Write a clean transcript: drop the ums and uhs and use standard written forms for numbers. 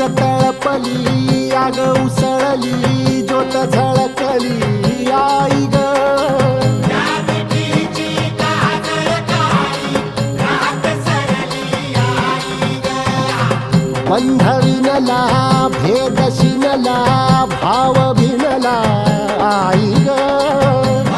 तुझ तळपली आग उसळली ज्योत झळकली आई ग बंध विनला भेद शिनला भाव भिनला आई ग